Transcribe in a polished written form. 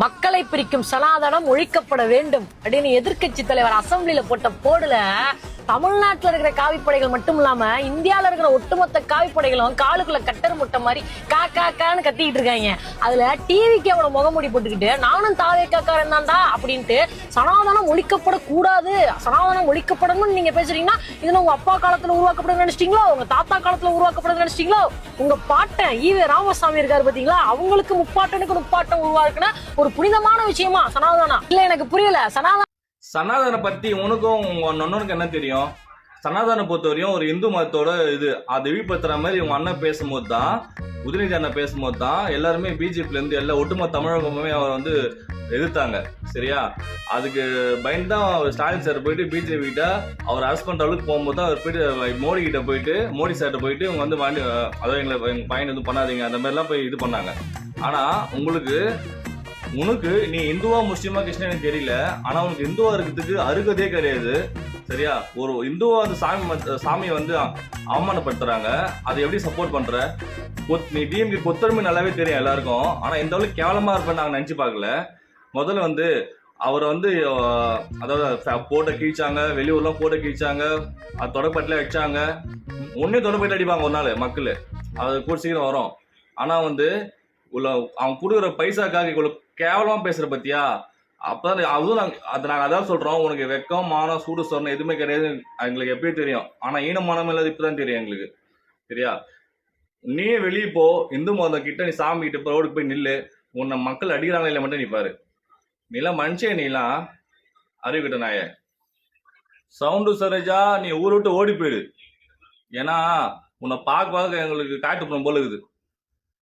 மக்களை பிரிக்கும் சனாதனம் ஒழிக்கப்பட வேண்டும் அப்படின்னு எதிர்க்கட்சி தலைவர் அசெம்பிளில போட்ட போடுல தமிழ்நாட்டுல இருக்கிற காவிப்படைகள் மட்டும் இல்லாம இந்தியால இருக்கிற ஒட்டுமொத்த காவிப்படைகளும் காலுக்குள்ள கட்டர் முட்டை மாதிரி காக்கான்னு கத்திக்கிட்டு இருக்காங்க. அதுல டிவிக்கு அவட முகமூடி போட்டுக்கிட்டு நானும் தாவே காக்காரன் தான்டா அப்படின்ட்டு சனாதனம் ஒழிக்கப்படக்கூடாது, சனாதனம் ஒழிக்கப்படணும்னு நீங்க பேசுறீங்கன்னா இதுல உங்க அப்பா காலத்துல உருவாக்கப்பட நினைச்சிட்டீங்களோ, உங்க தாத்தா காலத்துல உருவாக்கப்பட நினைச்சிட்டீங்களோ, உங்க பாட்டன் ஈவே ராமசாமி இருக்காரு பாத்தீங்களா, அவங்களுக்கு முப்பாட்டனுக்கு முப்பாட்டம் உருவாக்குன ஒரு புனிதமான விஷயமா சனாதனம் இல்ல. எனக்கு புரியல. சனாதன பத்தி உனக்கும் உங்க அண்ணனுக்கு என்ன தெரியும்? சனாதன பொறுத்தவரையும் ஒரு இந்து மதத்தோட இது அதை வெளிப்படுத்துற மாதிரி உங்க அண்ணன் பேசும்போது தான், உதயநிதி அண்ணன் பேசும்போது தான் எல்லாருமே பிஜேபில இருந்து எல்லா ஒட்டுமொத்த தமிழகமுமே அவர் வந்து எதிர்த்தாங்க. சரியா? அதுக்கு பயந்து தான் அவர் ஸ்டாலின் சார் போயிட்டு பிஜேபி கிட்ட அவர் அரெஸ்ட் பண்ற அளவுக்கு போகும்போது தான் அவர் போயிட்டு மோடி கிட்ட போயிட்டு மோடி சார்கிட்ட போயிட்டு இவங்க வந்து அதாவது எங்க பையன் எதுவும் பண்ணாதீங்க அந்த மாதிரிலாம் போய் இது பண்ணாங்க. ஆனா உனக்கு நீ இந்துவா முஸ்லீமா கிருஷ்ணன் தெரியல, ஆனா உனக்கு இந்துவா இருக்கிறதுக்கு அருகதே கிடையாது. சரியா? ஒரு இந்துவா வந்து சாமியை வந்து அவமானப்படுத்துறாங்க, அதை எப்படி சப்போர்ட் பண்ற? நீ டிஎம்கே கொத்தருமை நல்லாவே தெரியும் எல்லாருக்கும், ஆனா இந்த அளவுக்கு கேவலமா இருப்பேன்னு நாங்க நினைச்சு பார்க்கல. முதல்ல வந்து அவரை வந்து அதாவது போட்டோ கீழ்ச்சாங்க, வெளியூர்லாம் போட்டோ கீழ்ச்சாங்க, அது தொடப்பட்டில வச்சாங்க, ஒன்னே தொடப்பட்டு அடிப்பாங்க ஒரு நாள் மக்கள், அது கூட சீக்கிரம் வரும். ஆனா வந்து அவன் கொடுக்குற பைசாக்காக இவ்வளவு கேவலமா பேசுற பத்தியா? அப்பதான் அதுவும் நாங்க அதான் சொல்றோம், உனக்கு வெக்கம் மானம் சூடு சொன்ன எதுவுமே கிடையாது எங்களுக்கு எப்பயும் தெரியும். ஆனா ஈனமானம் இல்லாத இப்பதான் தெரியும் எங்களுக்கு. சரியா? நீ வெளியே போ, இந்து மதம் கிட்ட நீ சாமி கிட்ட ரோடுக்கு போய் நில்லு, உன்னை மக்கள் அடிக்கிறாங்களா இல்லை மட்டும் நீ பாரு. நீலாம் மனுஷன், நீலாம் அறிவிக்கிட்ட நாய சவுண்டு சரோஜா, நீ ஊரை விட்டு ஓடி போயிடு. ஏன்னா உன்னை பார்க்க எங்களுக்கு காட்டு போல இருக்குது.